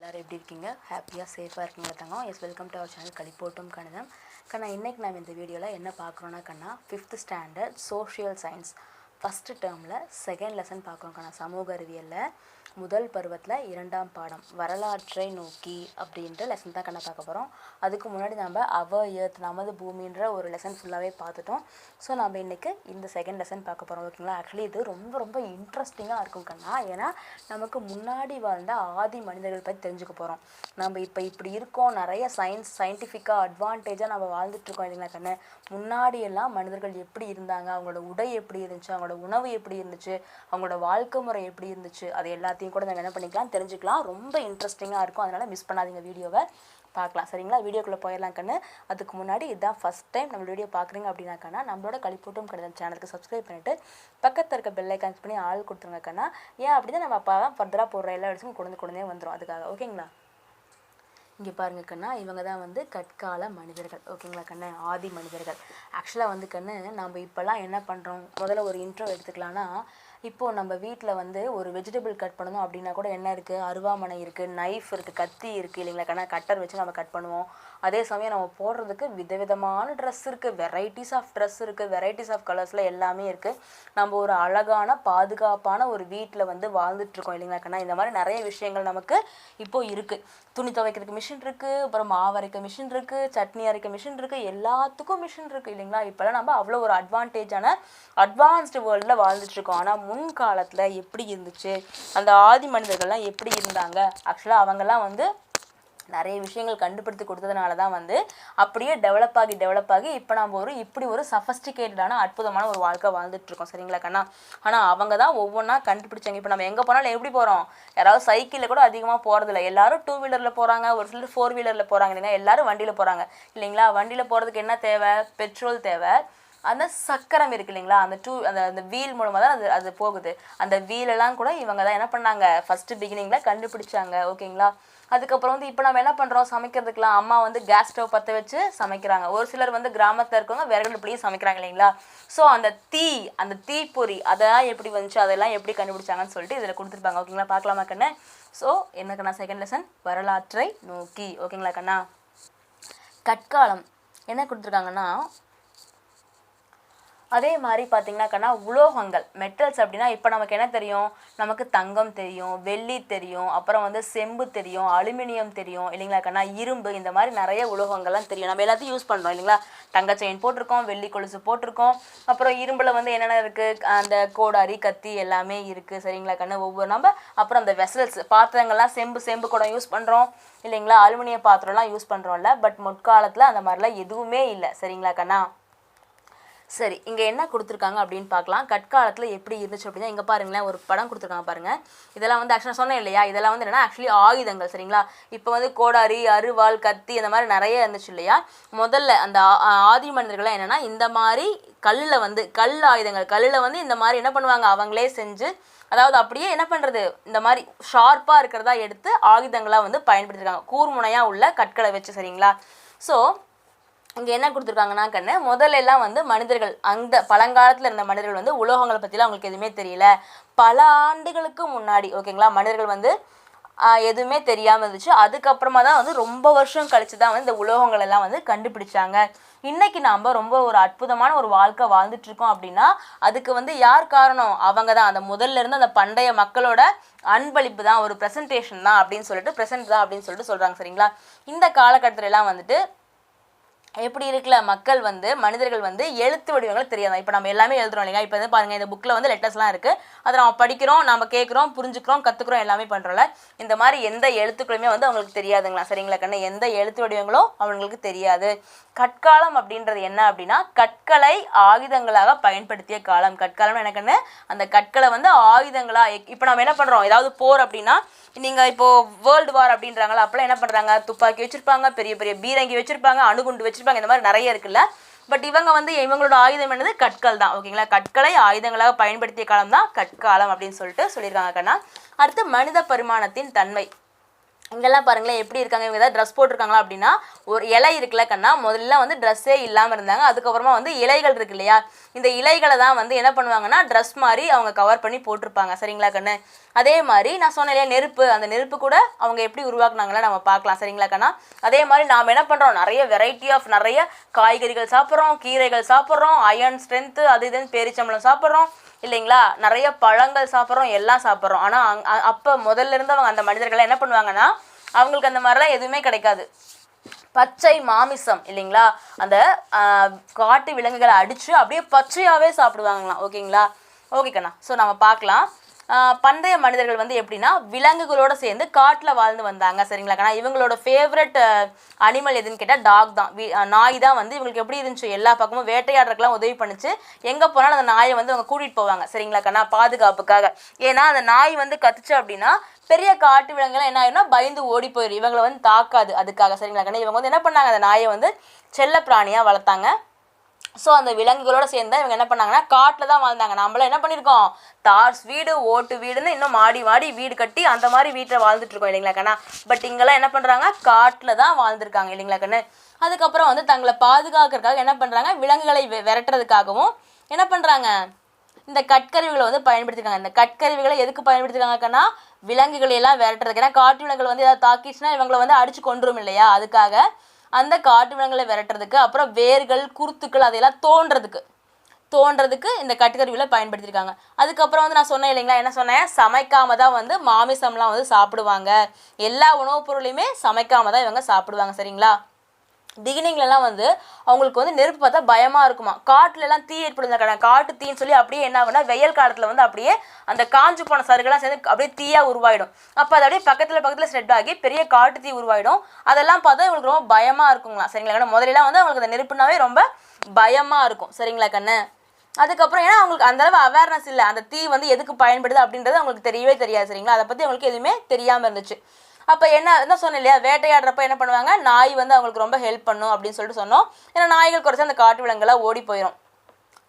எல்லாரும் எப்படி இருக்கீங்க? ஹாப்பியாக சேஃபாக இருக்கீங்க தங்கம். Yes, welcome to our channel களிப்போட்டும் கணிதம். கண்ணா, இன்றைக்கி நம்ம இந்த வீடியோவில் என்ன பார்க்குறோன்னா கண்ணா, 5th standard social science first டேர்மில் செகண்ட் லெசன் பார்க்குறோம் கண்ணா. சமூக அறிவியலில் முதல் பருவத்தில் 2ஆம் பாடம் வரலாற்றை நோக்கி அப்படின்ற லெசன் தான் கண்ணா பார்க்க போகிறோம். அதுக்கு முன்னாடி நம்ம அவர் எர்த் நமது பூமின்ற ஒரு லெசன் ஃபுல்லாகவே பார்த்துட்டோம். ஸோ நம்ம இன்றைக்கி இந்த செகண்ட் லெசன் பார்க்க போகிறோம். ஓகேங்களா? ஆக்சுவலி இது ரொம்ப ரொம்ப இன்ட்ரெஸ்டிங்காக இருக்கும் கண்ணா. ஏன்னா நமக்கு முன்னாடி வாழ்ந்த ஆதி மனிதர்கள் பற்றி தெரிஞ்சுக்க போகிறோம். நம்ம இப்போ இப்படி இருக்கோம், நிறைய சயின்டிஃபிக்காக அட்வான்டேஜாக நம்ம வாழ்ந்துட்டுருக்கோம் இல்லைங்களா கண்ணு. முன்னாடியெல்லாம் மனிதர்கள் எப்படி இருந்தாங்க, அவங்களோட உடை எப்படி இருந்துச்சு, அவங்களோட உணவு எப்படி இருந்துச்சு, அவங்களோட வாழ்க்கை முறை எப்படி இருந்துச்சு, அது எல்லாத்தையும் கூட நம்ம என்ன பண்ணிக்கலாம், தெரிஞ்சுக்கலாம். ரொம்ப இன்ட்ரெஸ்டிங்காக இருக்கும். அதனால் மிஸ் பண்ணாதீங்க, வீடியோவை பார்க்கலாம். சரிங்களா? வீடியோக்குள்ளே போயிடலாம் கண்ணு. அதுக்கு முன்னாடி இதுதான் ஃபஸ்ட் டைம் நம்ம வீடியோ பார்க்குறீங்க அப்படின்னாக்கண்ணா, நம்மளோட களிப்போட்டும் கணிதம் சேனலுக்கு சப்ஸ்கிரைப் பண்ணிவிட்டு பக்கத்தில் இருக்க பெல் ஐக்கான் பண்ணி ஆள் கொடுத்துருங்க கண்ணா. ஏன் அப்படின்னா நம்ம அப்போ தான் ஃபர்தராக போடுற எல்லா விஷயமும் கொண்டே வந்துடும். அதுக்காக ஓகேங்களா? இங்கே பாருங்க கண்ணா, இவங்க தான் வந்து கற்கால மனிதர்கள். ஓகேங்களா கண்ணு? ஆதி மனிதர்கள். ஆக்சுவலாக வந்து கண்ணு, நம்ம இப்போல்லாம் என்ன பண்ணுறோம், முதல்ல ஒரு இன்ட்ரோ எடுத்துக்கலாம்னா, இப்போது நம்ம வீட்டில் வந்து ஒரு வெஜிடபிள் கட் பண்ணணும் அப்படின்னா கூட என்ன இருக்குது, அருவாமனை இருக்குது, நைஃப் இருக்குது, கத்தி இருக்குது இல்லைங்களா கண்ணா. கட்டர் வச்சு நம்ம கட் பண்ணுவோம். அதே சமயம் நம்ம போடுறதுக்கு விதவிதமான ட்ரெஸ் இருக்குது, வெரைட்டிஸ் ஆஃப் ட்ரெஸ் இருக்குது, வெரைட்டிஸ் ஆஃப் கலர்ஸில் எல்லாமே இருக்குது. நம்ம ஒரு அழகான பாதுகாப்பான ஒரு வீட்டில் வந்து வாழ்ந்துட்டுருக்கோம் இல்லைங்களா கண்ணா. இந்த மாதிரி நிறைய விஷயங்கள் நமக்கு இப்போது இருக்குது. துணி துவைக்கிறதுக்கு மிஷின் இருக்குது, அப்புறம் மாவு அரைக்க மிஷின் இருக்குது, சட்னி அரைக்க மிஷின் இருக்குது, எல்லாத்துக்கும் மிஷின் இருக்குது இல்லைங்களா. இப்போலாம் நம்ம அவ்வளோ ஒரு அட்வான்ஸ்டு வேர்ல்டில் வாழ்ந்துட்டுருக்கோம். ஆனால் முன்காலத்தில் எப்படி இருந்துச்சு, அந்த ஆதி மனிதர்கள்லாம் எப்படி இருந்தாங்க, ஆக்சுவலாக அவங்கெல்லாம் வந்து நிறைய விஷயங்கள் கண்டுபிடித்து கொடுத்ததுனால தான் வந்து அப்படியே டெவலப் ஆகி இப்போ நம்ம இப்படி ஒரு சஃபஸ்டிகேட்டடான அற்புதமான ஒரு வாழ்க்கை வாழ்ந்துட்டுருக்கோம். சரிங்களா கண்ணா? ஆனால் அவங்க தான் ஒவ்வொன்றா கண்டுபிடிச்சாங்க. இப்போ நம்ம எங்கே போனாலும் எப்படி போகிறோம், யாராவது சைக்கிளில் கூட அதிகமாக போகிறதில்ல, எல்லாரும் 2 வீலரில் போகிறாங்க, ஒரு சிலர் 4 வீலரில் போகிறாங்க இல்லைங்களா. எல்லாரும் வண்டியில் போகிறாங்க இல்லைங்களா. வண்டியில் போகிறதுக்கு என்ன தேவை, பெட்ரோல் தேவை. அந்த சக்கரம் இருக்குது இல்லைங்களா, அந்த வீல் மூலமாக தான் அது போகுது. அந்த வீலெல்லாம் கூட இவங்க தான் என்ன பண்ணாங்க, ஃபஸ்ட்டு பிகினிங்கில் கண்டுபிடிச்சாங்க. ஓகேங்களா? அதுக்கப்புறம் வந்து இப்போ நம்ம என்ன பண்ணுறோம், சமைக்கிறதுக்கெலாம் அம்மா வந்து கேஸ் ஸ்டவ் பற்ற வச்சு சமைக்கிறாங்க. ஒரு சிலர் வந்து கிராமத்தில் இருக்கவங்க விறகுடுப்புலையும் சமைக்கிறாங்க இல்லைங்களா. ஸோ அந்த தீப்பொறி அதெல்லாம் எப்படி வந்துச்சு, அதெல்லாம் எப்படி கண்டுபிடிச்சாங்கன்னு சொல்லிட்டு இதில் கொடுத்துருப்பாங்க. ஓகேங்களா? பார்க்கலாமா கண்ணு? ஸோ என்ன கண்ணா, செகண்ட் லெசன் வரலாற்றை நோக்கி. ஓகேங்களா கண்ணா? கற்காலம் என்ன கொடுத்துருக்காங்கன்னா, அதே மாதிரி பார்த்தீங்கன்னா கண்ணா, உலோகங்கள் மெட்டல்ஸ் அப்படின்னா இப்போ நமக்கு என்ன தெரியும், நமக்கு தங்கம் தெரியும், வெள்ளி தெரியும், அப்புறம் வந்து செம்பு தெரியும், அலுமினியம் தெரியும் இல்லைங்களா கண்ணா, இரும்பு, இந்த மாதிரி நிறைய உலோகங்கள்லாம் தெரியும். நம்ம எல்லாத்தையும் யூஸ் பண்ணுறோம் இல்லைங்களா. தங்க செயின் போட்டிருக்கோம், வெள்ளி கொலுசு போட்டிருக்கோம், அப்புறம் இரும்பில் வந்து என்னென்ன இருக்குது, அந்த கோடாரி, கத்தி எல்லாமே இருக்குது. சரிங்களா கண்ணா? ஒவ்வொரு நம்ம அப்புறம் அந்த வெசல்ஸ் பாத்திரங்கள்லாம் செம்பு குடம் யூஸ் பண்ணுறோம் இல்லைங்களா. அலுமினிய பாத்திரம்லாம் யூஸ் பண்ணுறோம்ல. பட் முற்காலத்தில் அந்த மாதிரிலாம் எதுவுமே இல்லை. சரிங்களா கண்ணா? சரி, இங்கே என்ன கொடுத்துருக்காங்க அப்படின்னு பார்க்கலாம். கற்காலத்தில் எப்படி இருந்துச்சு அப்படின்னா, இங்கே பாருங்களேன், ஒரு படம் கொடுத்துருக்காங்க பாருங்கள். இதெல்லாம் வந்து ஆக்சுவலாக சொன்னேன் இல்லையா, இதெல்லாம் வந்து என்னென்னா ஆக்சுவலி ஆயுதங்கள். சரிங்களா? இப்போ வந்து கோடாரி, அருவாள், கத்தி அந்த மாதிரி நிறைய இருந்துச்சு இல்லையா. முதல்ல அந்த ஆதி மனிதர்கள்லாம் என்னென்னா இந்த மாதிரி கல் ஆயுதங்கள் வந்து இந்த மாதிரி என்ன பண்ணுவாங்க, அவங்களே செஞ்சு, அதாவது அப்படியே என்ன பண்ணுறது, இந்த மாதிரி ஷார்ப்பாக இருக்கிறதா எடுத்து ஆயுதங்களாக வந்து பயன்படுத்திருக்காங்க, கூர்முனையாக உள்ள கற்களை வச்சு. சரிங்களா? ஸோ இங்கே என்ன கொடுத்துருக்காங்கன்னா கண்ணு, முதல்ல எல்லாம் வந்து மனிதர்கள், அந்த பழங்காலத்தில் இருந்த மனிதர்கள் வந்து உலோகங்களை பற்றிலாம் அவங்களுக்கு எதுவுமே தெரியல. பல ஆண்டுகளுக்கு முன்னாடி ஓகேங்களா, மனிதர்கள் வந்து எதுவுமே தெரியாமல் இருந்துச்சு. அதுக்கப்புறமா தான் வந்து ரொம்ப வருஷம் கழிச்சு தான் வந்து இந்த உலோகங்கள் எல்லாம் வந்து கண்டுபிடிச்சாங்க. இன்றைக்கி நாம் ரொம்ப ஒரு அற்புதமான ஒரு வாழ்க்கை வாழ்ந்துட்டுருக்கோம் அப்படின்னா அதுக்கு வந்து யார் காரணம், அவங்க தான். அந்த முதல்ல இருந்து அந்த பண்டைய மக்களோட அன்பளிப்பு தான், ஒரு ப்ரெசன்டேஷன் தான் அப்படின்னு சொல்லிட்டு சொல்கிறாங்க. சரிங்களா? இந்த காலகட்டத்துல எல்லாம் வந்துட்டு எப்படி இருக்குல்ல, மனிதர்கள் வந்து எழுத்து வடிவங்கள் தெரியாதான். இப்போ நம்ம எல்லாமே எழுதுறோம் இல்லைங்க. இப்போ வந்து பாருங்கள், இந்த புக்கில் வந்து லெட்டர்ஸ்லாம் இருக்குது, அதை நம்ம படிக்கிறோம், நம்ம கேட்குறோம், புரிஞ்சுக்கிறோம், கற்றுக்குறோம், எல்லாமே பண்ணுறோம்ல. இந்த மாதிரி எந்த எழுத்துக்களுமே வந்து அவங்களுக்கு தெரியாதுங்களா. சரிங்களா கண்ணு? எந்த எழுத்து வடிவங்களும் அவங்களுக்கு தெரியாது. கற்காலம் அப்படின்றது என்ன அப்படின்னா, கற்களை ஆயுதங்களாக பயன்படுத்திய காலம். கற்காலம்னு எனக்குன்னு அந்த கற்களை வந்து ஆயுதங்களாக, இப்போ நம்ம என்ன பண்ணுறோம், ஏதாவது போர் அப்படின்னா, நீங்கள் இப்போது வேர்ல்டு வார் அப்படின்றாங்களா, அப்போலாம் என்ன பண்ணுறாங்க, துப்பாக்கி வச்சுருப்பாங்க, பெரிய பெரிய பீரங்கி வச்சுருப்பாங்க, அணுகுண்டு வச்சுருப்பாங்க, இந்த மாதிரி நிறைய இருக்குல்ல. பட் இவங்க வந்து இவங்களோட ஆயுதம் என்னது, கற்கள் தான். ஓகேங்களா? கற்களை ஆயுதங்களாக பயன்படுத்திய காலம் தான் கற்காலம் அப்படின்னு சொல்லிட்டு சொல்லியிருக்காங்க கண்ணா. அடுத்து மனித பரிமாணத்தின் தன்மை. இங்கெல்லாம் பாருங்களேன் எப்படி இருக்காங்க, இவங்க ஏதாவது ட்ரெஸ் போட்டிருக்காங்களா அப்படின்னா ஒரு இலை இருக்குல்ல கண்ணா, முதல்ல வந்து ட்ரெஸ்ஸே இல்லாமல் இருந்தாங்க. அதுக்கப்புறமா வந்து இலைகள் இருக்கு இல்லையா, இந்த இலைகளை தான் வந்து என்ன பண்ணுவாங்கன்னா ட்ரெஸ் மாதிரி அவங்க கவர் பண்ணி போட்டிருப்பாங்க. சரிங்களா கண்ணு? அதே மாதிரி நான் சொன்னேன் இல்லையா நெருப்பு, அந்த நெருப்பு கூட அவங்க எப்படி உருவாக்குனாங்களா நம்ம பார்க்கலாம். சரிங்களா கண்ணா? அதே மாதிரி நாம் என்ன பண்ணுறோம், நிறைய வெரைட்டி ஆஃப் நிறைய காய்கறிகள் சாப்பிட்றோம், கீரைகள் சாப்பிட்றோம், அயர்ன் ஸ்ட்ரென்த்து அது இதுன்னு பேரிச்சம்பளம் சாப்பிட்றோம் இல்லைங்களா, நிறைய பழங்கள் சாப்பிட்றோம், எல்லாம் சாப்பிட்றோம். ஆனால் அப்போ முதல்ல இருந்தவங்க அந்த மனிதர்கள்லாம் என்ன பண்ணுவாங்கன்னா அவங்களுக்கு அந்த மாதிரிலாம் எதுவுமே கிடைக்காது. பச்சை மாமிசம் இல்லைங்களா, அந்த காட்டு விலங்குகளை அடித்து அப்படியே பச்சையாகவே சாப்பிடுவாங்களாம். ஓகேங்களா? ஓகே கண்ணா. ஸோ நம்ம பார்க்கலாம். பண்டைய மனிதர்கள் வந்து எப்படின்னா விலங்குகளோடு சேர்ந்து காட்டில் வாழ்ந்து வந்தாங்க. சரிங்களா கண்ணா? இவங்களோட ஃபேவரட் அனிமல் எதுன்னு கேட்டால் டாக் தான், நாய் தான். வந்து இவங்களுக்கு எப்படி இருந்துச்சு, எல்லா பக்கமும் வேட்டையாடுறதுக்கெலாம் உதவி பண்ணிச்சு. எங்கே போனாலும் அந்த நாயை வந்து அவங்க கூட்டிகிட்டு போவாங்க. சரிங்களா கண்ணா? பாதுகாப்புக்காக. ஏன்னா அந்த நாய் வந்து கத்துச்சு அப்படின்னா பெரிய காட்டு விலங்குலாம் என்ன ஆயிரும்னா பயந்து ஓடி போயிடும், இவங்களை வந்து தாக்காது. அதுக்காக. சரிங்களா கண்ணா? இவங்க வந்து என்ன பண்ணாங்க, அந்த நாயை வந்து செல்ல பிராணியாக வளர்த்தாங்க. ஸோ அந்த விலங்குகளோடு சேர்ந்து இவங்க என்ன பண்ணாங்கன்னா காட்டில் தான் வாழ்ந்தாங்க. நம்மளாம் என்ன பண்ணியிருக்கோம், தார்ஸ் வீடு, ஓட்டு வீடுன்னு இன்னும் மாடி மாடி வீடு கட்டி அந்த மாதிரி வீட்டில் வாழ்ந்துட்டுருக்கோம் இல்லைங்களா கண்ணா. பட் இங்கெல்லாம் என்ன பண்ணுறாங்க, காட்டில் தான் வாழ்ந்துருக்காங்க இல்லைங்களா கண்ணு. அதுக்கப்புறம் வந்து தங்களை பாதுகாக்கிறதுக்காக என்ன பண்ணுறாங்க, விலங்குகளை விரட்டுறதுக்காகவும் என்ன பண்ணுறாங்க, இந்த கட்கருவிகளை வந்து பயன்படுத்திருக்காங்க. இந்த கட்கருவிகளை எதுக்கு பயன்படுத்திருக்காங்கன்னா விலங்குகளையெல்லாம் விரட்டுறதுக்கு. ஏன்னா காட்டு விலங்குகள் வந்து ஏதாவது தாக்கிச்சுன்னா இவங்களை வந்து அடித்து கொண்டுரும் இல்லையா, அதுக்காக அந்த காட்டு விலங்குகளை விரட்டுறதுக்கு. அப்புறம் வேர்கள் குருத்துக்கள் அதையெல்லாம் தோன்றதுக்கு இந்த கட்டுக்கருவிகளை பயன்படுத்தியிருக்காங்க. அதுக்கப்புறம் வந்து நான் சொன்னேன் இல்லைங்களா, என்ன சொன்னேன், சமைக்காம தான் வந்து மாமிசம்லாம் வந்து சாப்பிடுவாங்க. எல்லா உணவுப் பொருளையுமே சமைக்காம தான் இவங்க சாப்பிடுவாங்க. சரிங்களா? பிகினிங்லலாம் வந்து அவங்களுக்கு வந்து நெருப்பு பார்த்தா பயமாக இருக்குமா. காட்டுலலாம் தீ ஏற்படுங்க, காட்டு தீன்னு சொல்லி அப்படியே என்ன ஆகுனா வெயில் காலத்தில் வந்து அப்படியே அந்த காஞ்சு போன சருகெல்லாம் சேர்ந்து அப்படியே தீயாக உருவாயிடும். அப்போ அது அப்படியே பக்கத்தில் ஸ்ப்ரெட் ஆகி பெரிய காட்டு தீ உருவாயிடும். அதெல்லாம் பார்த்தா இவங்களுக்கு ரொம்ப பயமாக இருக்குங்களா. சரிங்களா கண்ணு? முதலெல்லாம் வந்து அவங்களுக்கு அந்த நெருப்புனாவே ரொம்ப பயமாக இருக்கும். சரிங்களா கண்ணு? அதுக்கப்புறம் ஏன்னா அவங்களுக்கு அந்தளவு அவேர்னஸ் இல்லை, அந்த தீ வந்து எதுக்கு பயன்படுது அப்படின்றது அவங்களுக்கு தெரியவே தெரியாது. சரிங்களா? அதை பற்றி அவங்களுக்கு எதுவுமே தெரியாமல் இருந்துச்சு. அப்போ என்ன சொன்னேன் இல்லையா, வேட்டையாடுறப்ப என்ன பண்ணுவாங்க, நாய் வந்து அவங்களுக்கு ரொம்ப ஹெல்ப் பண்ணும் அப்படின்னு சொல்லிட்டு சொன்னோம். ஏன்னா நாய்கள் குறைச்சி அந்த காட்டு விலங்குலாம் ஓடி போயிடும்.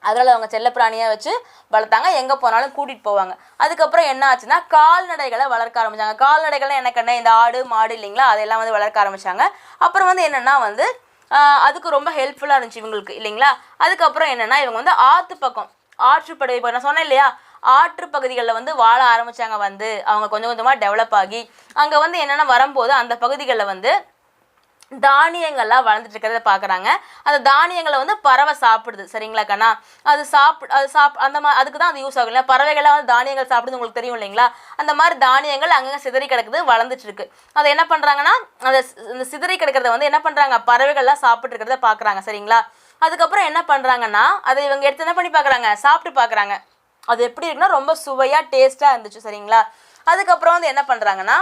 அதனால் அவங்க செல்லப்பிராணியாக வச்சு வளர்த்தாங்க, எங்கே போனாலும் கூட்டிகிட்டு போவாங்க. அதுக்கப்புறம் என்ன ஆச்சுன்னா கால்நடைகளை வளர்க்க ஆரம்பித்தாங்க. கால்நடைகள்லாம் என்ன கண்ணே, இந்த ஆடு மாடு இல்லைங்களா, அதெல்லாம் வந்து வளர்க்க ஆரம்பித்தாங்க. அப்புறம் வந்து என்னென்னா வந்து அதுக்கு ரொம்ப ஹெல்ப்ஃபுல்லாக இருந்துச்சு இவங்களுக்கு இல்லைங்களா. அதுக்கப்புறம் என்னென்னா இவங்க வந்து ஆற்றுப்படுகை நான் சொன்னேன் இல்லையா, ஆற்று பகுதிகளில் வந்து வாழ ஆரம்பித்தாங்க. வந்து அவங்க கொஞ்சம் கொஞ்சமாக டெவலப் ஆகி அங்கே வந்து என்னென்னா வரும்போது அந்த பகுதிகளில் வந்து தானியங்கள்லாம் வளர்ந்துட்டு இருக்கிறத பார்க்குறாங்க. அந்த தானியங்களை வந்து பறவை சாப்பிடுது. சரிங்களா கண்ணா? அது அந்த மாதிரி அதுக்கு தான் அது யூஸ் ஆகும் இல்லையா. பறவைகள்லாம் வந்து தானியங்கள் சாப்பிடுது, உங்களுக்கு தெரியும் இல்லைங்களா. அந்த மாதிரி தானியங்கள் அங்கங்கே சிதறி கிடக்குது, வளர்ந்துட்டு இருக்கு. அதை என்ன பண்ணுறாங்கன்னா அந்த சிதறி கிடக்கிறத வந்து என்ன பண்ணுறாங்க, பறவைகள்லாம் சாப்பிட்டு இருக்கிறத பார்க்குறாங்க. சரிங்களா? அதுக்கப்புறம் என்ன பண்ணுறாங்கன்னா அதை இவங்க எடுத்து என்ன பண்ணி பார்க்குறாங்க, சாப்பிட்டு பார்க்குறாங்க. அது எப்படி இருக்குன்னா ரொம்ப சுவையாக டேஸ்ட்டாக இருந்துச்சு. சரிங்களா? அதுக்கப்புறம் வந்து என்ன பண்ணுறாங்கன்னா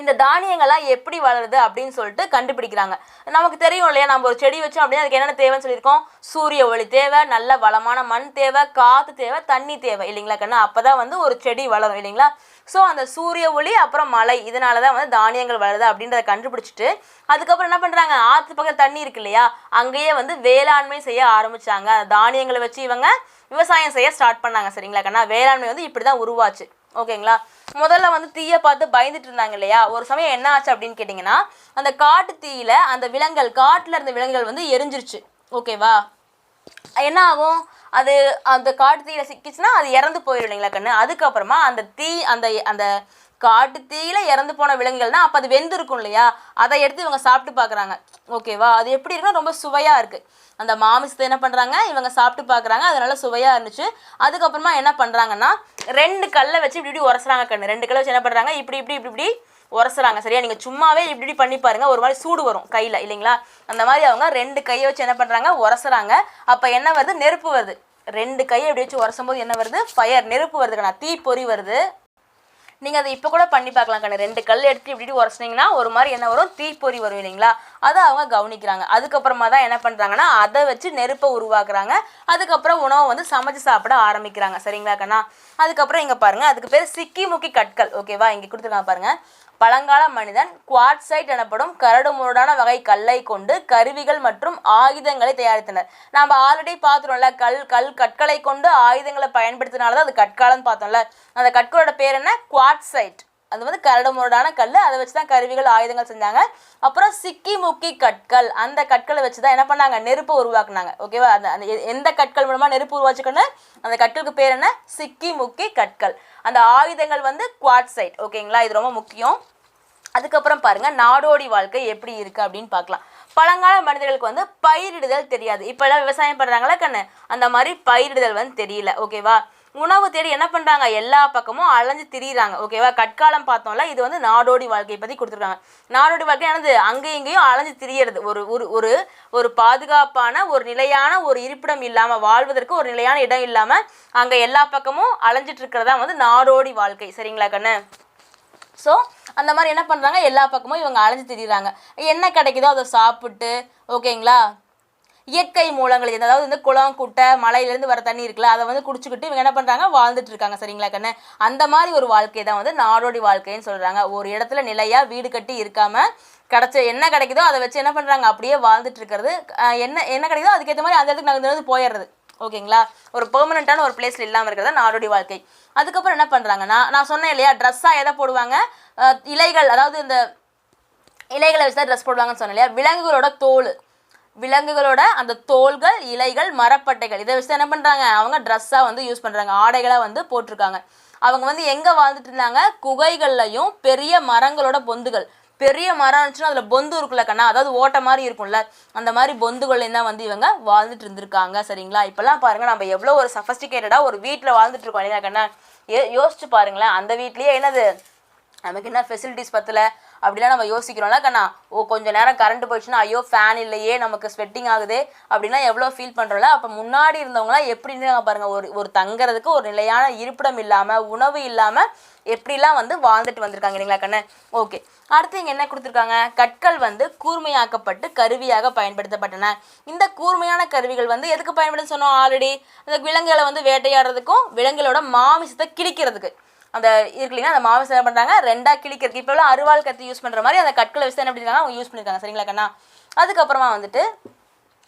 இந்த தானியங்கள்லாம் எப்படி வளருது அப்படின்னு சொல்லிட்டு கண்டுபிடிக்கிறாங்க. நமக்கு தெரியும் இல்லையா, நம்ம ஒரு செடி வச்சோம் அப்படின்னா அதுக்கு என்னென்ன தேவைன்னு சொல்லியிருக்கோம், சூரிய ஒளி தேவை, நல்ல வளமான மண் தேவை, காற்று தேவை, தண்ணி தேவை இல்லைங்களா கண்ணா. அப்போ தான் வந்து ஒரு செடி வளரும் இல்லைங்களா. ஸோ அந்த சூரிய ஒளி அப்புறம் மழை இதனால தான் வந்து தானியங்கள் வளருது அப்படின்றத கண்டுபிடிச்சிட்டு அதுக்கப்புறம் என்ன பண்ணுறாங்க, ஆற்று பக்கம் தண்ணி இருக்கு இல்லையா, அங்கேயே வந்து வேளாண்மை செய்ய ஆரம்பித்தாங்க. தானியங்களை வச்சு இவங்க விவசாயம் செய்ய ஸ்டார்ட் பண்ணாங்க. சரிங்களா கண்ணா? வேளாண்மை வந்து இப்படி தான் உருவாச்சு. ஓகேங்களா? முதல்ல வந்து தீயை பார்த்து பயந்துட்டு இருந்தாங்க இல்லையா. ஒரு சமயம் என்ன ஆச்சு அப்படின்னு கேட்டிங்கன்னா அந்த காட்டு தீயில அந்த காட்டில் இருந்த விலங்குகள் வந்து எரிஞ்சிருச்சு. ஓகேவா? என்ன ஆகும், அது அந்த காட்டு தீயில சிக்கிச்சுன்னா அது இறந்து போயிடும் இல்லைங்களா கண்ணு. அதுக்கப்புறமா அந்த தீ அந்த காட்டு தீயில இறந்து போன விலங்குகள் தான் அப்போ அது வெந்திருக்கும் இல்லையா, அதை எடுத்து இவங்க சாப்பிட்டு பார்க்குறாங்க. ஓகேவா? அது எப்படி இருக்குன்னா ரொம்ப சுவையாக இருக்குது. அந்த மாமிசத்தை என்ன பண்ணுறாங்க இவங்க சாப்பிட்டு பார்க்குறாங்க, அதனால சுவையாக இருந்துச்சு. அதுக்கப்புறமா என்ன பண்ணுறாங்கன்னா 2 கல்லை வச்சு இப்படி உரசுறாங்க கண்ணு. 2 கல்லை வச்சு என்ன பண்ணுறாங்க, இப்படி உரசுறாங்க. சரியா? நீங்கள் சும்மாவே இப்படி பண்ணி பாருங்கள், ஒரு மாதிரி சூடு வரும் கையில் இல்லைங்களா. அந்த மாதிரி அவங்க 2 கையை வச்சு என்ன பண்ணுறாங்க, உரசுறாங்க. அப்போ என்ன வருது, நெருப்பு வருது. 2 கையை இப்படி வச்சு உரசும் போது என்ன வருது, ஃபயர், நெருப்பு வருது கண்ணா, தீ பொறி வருது. நீங்கள் அதை இப்போ கூட பண்ணி பார்க்கலாம் கண்ணு. 2 கல் எடுத்து இப்படி உரசினீங்கன்னா ஒரு மாதிரி என்ன வரும், தீப்பொறி வரும் இல்லைங்களா. அதை அவங்க கவனிக்கிறாங்க. அதுக்கப்புறமா தான் என்ன பண்ணுறாங்கன்னா அதை வச்சு நெருப்பை உருவாக்குறாங்க. அதுக்கப்புறம் உணவை வந்து சமைச்சு சாப்பிட ஆரம்பிக்கிறாங்க. சரிங்களா கண்ணா? அதுக்கப்புறம் இங்கே பாருங்கள், அதுக்கு பேர் சிக்கி முக்கி கற்கள். ஓகேவா? இங்கே கொடுத்துருக்காங்க பாருங்கள். பழங்கால மனிதன் குவாட்சைட் எனப்படும் கரடு முரடான வகை கல்லை கொண்டு கருவிகள் மற்றும் ஆயுதங்களை தயாரித்தனர். நம்ம ஆல்ரெடி பார்த்துருவோம்ல, கற்களை கொண்டு ஆயுதங்களை பயன்படுத்தினால தான் அது கற்காலம்னு பார்த்தோம்ல. அந்த கற்களோட பேர் என்ன, குவாட்சைட். அது வந்து கரடுமுரடான கல், அதை வச்சு தான் கருவிகள் ஆயுதங்கள் செஞ்சாங்க. அப்புறம் சிக்கி முக்கி கற்கள், அந்த கற்களை வச்சு தான் என்ன பண்ணாங்க, நெருப்பு உருவாக்குனாங்க. ஓகேவா, அந்த எந்த கற்கள் மூலமாக நெருப்பு உருவாச்சுக்கணும், அந்த கற்களுக்கு பேர் என்ன, சிக்கி முக்கி கற்கள். அந்த ஆயுதங்கள் வந்து குவாட்சைட். ஓகேங்களா, இது ரொம்ப முக்கியம். அதுக்கப்புறம் பாருங்க, நாடோடி வாழ்க்கை எப்படி இருக்கு அப்படின்னு பார்க்கலாம். பழங்கால மனிதர்களுக்கு வந்து பயிரிடுதல் தெரியாது. இப்போ எல்லாம் விவசாயம் பண்ணுறாங்களா கண்ணு, அந்த மாதிரி பயிரிடுதல் வந்து தெரியல. ஓகேவா, உணவு தேடி என்ன பண்ணுறாங்க, எல்லா பக்கமும் அலைஞ்சு திரியிறாங்க. ஓகேவா, கற்காலம் பார்த்தோம்ல, இது வந்து நாடோடி வாழ்க்கையை பற்றி கொடுத்துருக்காங்க. நாடோடி வாழ்க்கை என்னது, அங்கேயும் இங்கேயும் அலைஞ்சு திரியறது, ஒரு பாதுகாப்பான ஒரு நிலையான ஒரு இருப்பிடம் இல்லாமல், வாழ்வதற்கு ஒரு நிலையான இடம் இல்லாமல் அங்கே எல்லா பக்கமும் அலைஞ்சிட்டு இருக்கிறதா வந்து நாடோடி வாழ்க்கை. சரிங்களா கண்ணு. ஸோ அந்த மாதிரி என்ன பண்ணுறாங்க, எல்லா பக்கமும் இவங்க அலைஞ்சு திரியிறாங்க. என்ன கிடைக்குதோ அதை சாப்பிட்டு, ஓகேங்களா, இயற்கை மூலங்கள் அதாவது வந்து குளம் குட்டை மலையிலேருந்து வர தண்ணி இருக்குல்ல, அதை வந்து குடிச்சுக்கிட்டு இவங்க என்ன பண்ணுறாங்க, வாழ்ந்துட்டு இருக்காங்க. சரிங்களா கண்ணு. அந்த மாதிரி ஒரு வாழ்க்கை தான் வந்து நாடோடி வாழ்க்கைன்னு சொல்கிறாங்க. ஒரு இடத்துல நிலையாக வீடு கட்டி இருக்காமல் என்ன கிடைக்குதோ அதை வச்சு என்ன பண்ணுறாங்க, அப்படியே வாழ்ந்துட்டு இருக்கிறது. என்ன கிடைக்குதோ அதுக்கேற்ற மாதிரி அந்த இடத்துக்கு நாங்கள் போயிடுறது. ஓகேங்களா, ஒரு பெர்மனெண்ட்டான ஒரு பிளேஸில் இல்லாமல் இருக்கிறதா நாடோடி வாழ்க்கை. அதுக்கப்புறம் என்ன பண்ணுறாங்கன்னா, நான் சொன்னேன் இல்லையா, ட்ரெஸ்ஸாக எதை போடுவாங்க, இலைகள், அதாவது இந்த இலைகளை வச்சு தான் ட்ரெஸ் போடுவாங்கன்னு சொன்னேன் இல்லையா, விலங்குகளோட அந்த தோள்கள், இலைகள், மரப்பட்டைகள், இதை வச்சு என்ன பண்ணுறாங்க, அவங்க ட்ரெஸ்ஸாக வந்து யூஸ் பண்ணுறாங்க, ஆடைகளாக வந்து போட்டிருக்காங்க. அவங்க வந்து எங்கே வாழ்ந்துட்டு இருந்தாங்க, குகைகள்லையும் பெரிய மரங்களோட பொந்துகள், பெரிய மரம் இருந்துச்சுன்னா அதில் பொந்து இருக்குல்ல கண்ணா, அதாவது ஓட்டை மாதிரி இருக்கும்ல, அந்த மாதிரி பொந்துகள்லேயும் தான் வந்து இவங்க வாழ்ந்துட்டு இருந்திருக்காங்க. சரிங்களா, இப்போல்லாம் பாருங்கள், நம்ம எவ்வளோ ஒரு சஃபஸ்டிகேட்டடாக ஒரு வீட்டில் வாழ்ந்துட்டு இருக்கோம் இல்லையா கண்ணா. யோசிச்சு பாருங்களேன், அந்த வீட்லேயே என்னது நமக்கு என்ன ஃபெசிலிட்டிஸ் பத்தல அப்படிலாம் நம்ம யோசிக்கிறோம்ல கண்ணா. கொஞ்சம் நேரம் கரண்ட் போயிடுச்சுன்னா ஐயோ ஃபேன் இல்லையே, நமக்கு ஸ்வெட்டிங் ஆகுது அப்படின்னா எவ்வளோ ஃபீல் பண்ணுறோம்ல. அப்போ முன்னாடி இருந்தவங்களாம் எப்படி இருந்தாங்க பாருங்கள், ஒரு தங்குறதுக்கு ஒரு நிலையான இருப்பிடம் இல்லாமல், உணவு இல்லாமல் எப்படிலாம் வந்து வாழ்ந்துட்டு வந்திருக்காங்க இல்லைங்களா கண்ணு. ஓகே, அடுத்து இங்கே என்ன கொடுத்துருக்காங்க, கற்கள் வந்து கூர்மையாக்கப்பட்டு கருவியாக பயன்படுத்தப்பட்டன. இந்த கூர்மையான கருவிகள் வந்து எதுக்கு பயன்படுத்த சொன்னோம் ஆல்ரெடி, அந்த விலங்குகளை வந்து வேட்டையாடுறதுக்கும் விலங்குகளோட மாமிசத்தை கிழிக்கிறதுக்கு. அந்த இருக்கு இல்லைங்களா, அந்த மாமிசம் என்ன பண்ணுறாங்க, ரெண்டாக கிழிக்கிறதுக்கு. இப்போ எல்லாம் அருவாள் கத்தி யூஸ் பண்ணுற மாதிரி அந்த கற்களை வச்சு என்ன பண்ணிருக்காங்க, அவங்க யூஸ் பண்ணியிருக்காங்க. சரிங்களா கண்ணா. அதுக்கப்புறமா வந்துட்டு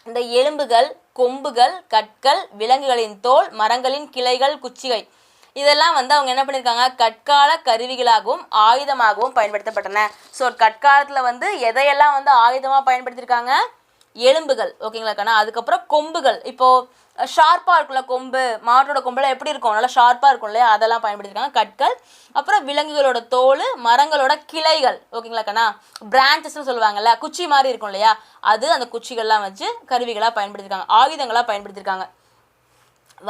இந்த எலும்புகள், கொம்புகள், கற்கள், விலங்குகளின் தோல், மரங்களின் கிளைகள், குச்சிகை, இதெல்லாம் வந்து அவங்க என்ன பண்ணியிருக்காங்க, கற்கால கருவிகளாகவும் ஆயுதமாகவும் பயன்படுத்தப்பட்டன. ஸோ கற்காலத்தில் வந்து எதையெல்லாம் வந்து ஆயுதமாக பயன்படுத்தியிருக்காங்க, எலும்புகள். ஓகேங்களா கண்ணா. அதுக்கப்புறம் கொம்புகள், இப்போது ஷார்ப்பாக இருக்கும்ல கொம்பு, மாட்டோட கொம்பெல்லாம் எப்படி இருக்கும், நல்லா ஷார்ப்பாக இருக்கும் இல்லையா, அதெல்லாம் பயன்படுத்தியிருக்காங்க கற்கள். அப்புறம் விலங்குகளோட தோல், மரங்களோட கிளைகள். ஓகேங்களா கண்ணா, பிரான்ச்சஸ்ன்னு சொல்லுவாங்கல்ல, குச்சி மாதிரி இருக்கும் இல்லையா, அது அந்த குச்சிகள்லாம் வச்சு கருவிகளாக பயன்படுத்தியிருக்காங்க, ஆயுதங்களாக பயன்படுத்தியிருக்காங்க.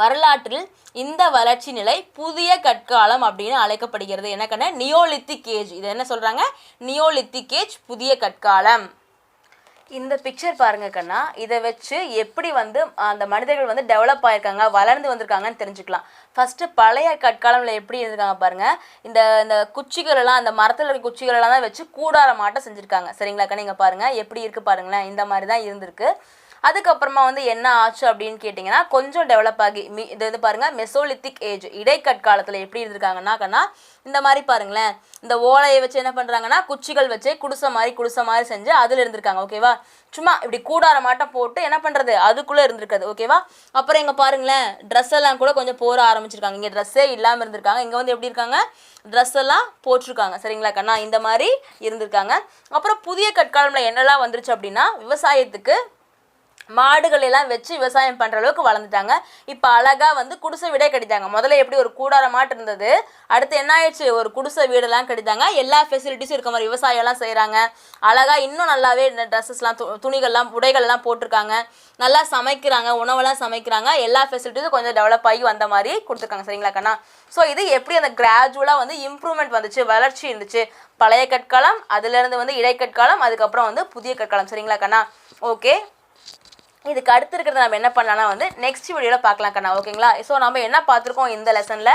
வரலாற்றில் இந்த வளர்ச்சி நிலை புதிய கற்காலம் அப்படின்னு அழைக்கப்படுகிறது. என்ன கண்ணா, நியோலித்திக் ஏஜ். இது என்ன சொல்கிறாங்க, நியோலித்திக் ஏஜ், புதிய கற்காலம். இந்த பிக்சர் பாருங்க கண்ணா, இதை வச்சு எப்படி வந்து அந்த மனிதர்கள் வந்து டெவலப் ஆகிருக்காங்க, வளர்ந்து வந்திருக்காங்கன்னு தெரிஞ்சுக்கலாம். ஃபஸ்ட்டு பழைய கற்காலத்தில் எப்படி இருந்திருக்காங்க பாருங்கள், இந்த குச்சிகளெல்லாம், அந்த மரத்தில் இருக்க குச்சிகளெல்லாம் தான் வச்சு கூடார மாட்டம் செஞ்சுருக்காங்க. சரிங்களா கண்ணா, நீங்கள் பாருங்கள் எப்படி இருக்குது பாருங்களேன், இந்த மாதிரி தான் இருந்திருக்கு. அதுக்கப்புறமா வந்து என்ன ஆச்சு அப்படின்னு கேட்டிங்கன்னா, கொஞ்சம் டெவலப் ஆகி இது பாருங்கள், மெசோலித்திக் ஏஜ், இடைக்கற்காலத்தில் எப்படி இருந்திருக்காங்கன்னா கண்ணா, இந்த மாதிரி பாருங்களேன், இந்த ஓலையை வச்சு என்ன பண்ணுறாங்கன்னா, குச்சிகள் வச்சு குடிசை மாதிரி செஞ்சு அதில் இருந்திருக்காங்க. ஓகேவா, சும்மா இப்படி கூடார மாட்டம் போட்டு என்ன பண்ணுறது, அதுக்குள்ளே இருந்திருக்காது. ஓகேவா. அப்புறம் இங்கே பாருங்களேன், ட்ரெஸ் எல்லாம் கூட கொஞ்சம் போட ஆரம்பிச்சிருக்காங்க. இங்கே ட்ரெஸ்ஸே இல்லாமல் இருந்திருக்காங்க, இங்கே வந்து எப்படி இருக்காங்க, ட்ரெஸ் எல்லாம் போட்டிருக்காங்க. சரிங்களா கண்ணா, இந்த மாதிரி இருந்திருக்காங்க. அப்புறம் புதிய கற்காலத்தில் என்னெல்லாம் வந்துருச்சு அப்படின்னா, விவசாயத்துக்கு மாடுகள் எல்லாம் வச்சு விவசாயம் பண்ணுற அளவுக்கு வளர்ந்துட்டாங்க. இப்போ அழகாக வந்து குடிசை வீடே கட்டிட்டாங்க. முதல்ல எப்படி ஒரு கூடார மாட்டு இருந்தது, அடுத்து என்ன ஆயிடுச்சு, ஒரு குடிசை வீடெல்லாம் கட்டிட்டாங்க. எல்லா ஃபெசிலிட்டிஸும் இருக்க மாதிரி விவசாயம்லாம் செய்கிறாங்க. அழகாக இன்னும் நல்லாவே இந்த ட்ரெஸ்ஸஸ்லாம், துணிகள்லாம், உடைகள்லாம் போட்டிருக்காங்க. நல்லா சமைக்கிறாங்க, உணவெல்லாம் சமைக்கிறாங்க. எல்லா ஃபெசிலிட்டிஸும் கொஞ்சம் டெவலப் ஆகி வந்த மாதிரி கொடுத்துருக்காங்க. சரிங்களா கண்ணா. ஸோ இது எப்படி அந்த கிராஜுவலாக வந்து இம்ப்ரூவ்மெண்ட் வந்துச்சு, வளர்ச்சி இருந்துச்சு. பழைய கற்காலம், அதுலேருந்து வந்து இடைக்கற்காலம், அதுக்கப்புறம் வந்து புதிய கற்காலம். சரிங்களா கண்ணா. ஓகே, இதுக்கு அடுத்து இருக்கிறத நம்ம என்ன பண்ணலாம்னா வந்து நெக்ஸ்ட் வீடியோவில் பார்க்கலாம் கண்ணா. ஓகேங்களா. ஸோ நம்ம என்ன பார்த்துருக்கோம் இந்த லெசனில்,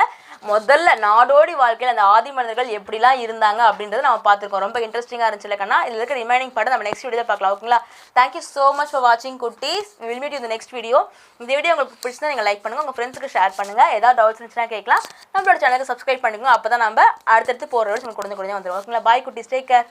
முதல்ல நாடோடி வாழ்க்கையில் அந்த ஆதி மனிதர்கள் எப்படிலாம் இருந்தாங்க அப்படின்றத நம்ம பார்த்துருக்கோம். ரொம்ப இன்ட்ரெஸ்டிங்காக இருந்துச்சு கண்ணா. இதில் இருக்க ரிமைனிங் பார்த்து நம்ம நெக்ஸ்ட் வீடியோவில் பார்க்கலாம். ஓகேங்களா. தேங்க்யூ ஸோ மச் ஃபார் வாட்சிங் குட்டீஸ். வில் மீட் யூ இந்த நெக்ஸ்ட் வீடியோ. இந்த வீடியோ உங்களுக்கு பிடிச்சிருந்தா நீங்கள் லைக் பண்ணுங்கள், உங்கள் ஃப்ரெண்ட்ஸுக்கு ஷேர் பண்ணுங்கள். ஏதாவது டவுட்ஸ் இருந்துச்சுன்னா கேட்கலாம். நம்மளோட சேனலுக்கு சப்ஸ்கிரைப் பண்ணிக்கோங்க. அப்போ தான் நம்ம அடுத்தடுத்து போகிற வீடியோஸ் உங்களுக்கு கொஞ்சம் வந்துடும். ஓகேங்களா. பாய் குட்டீஸ், டேக் கேர்.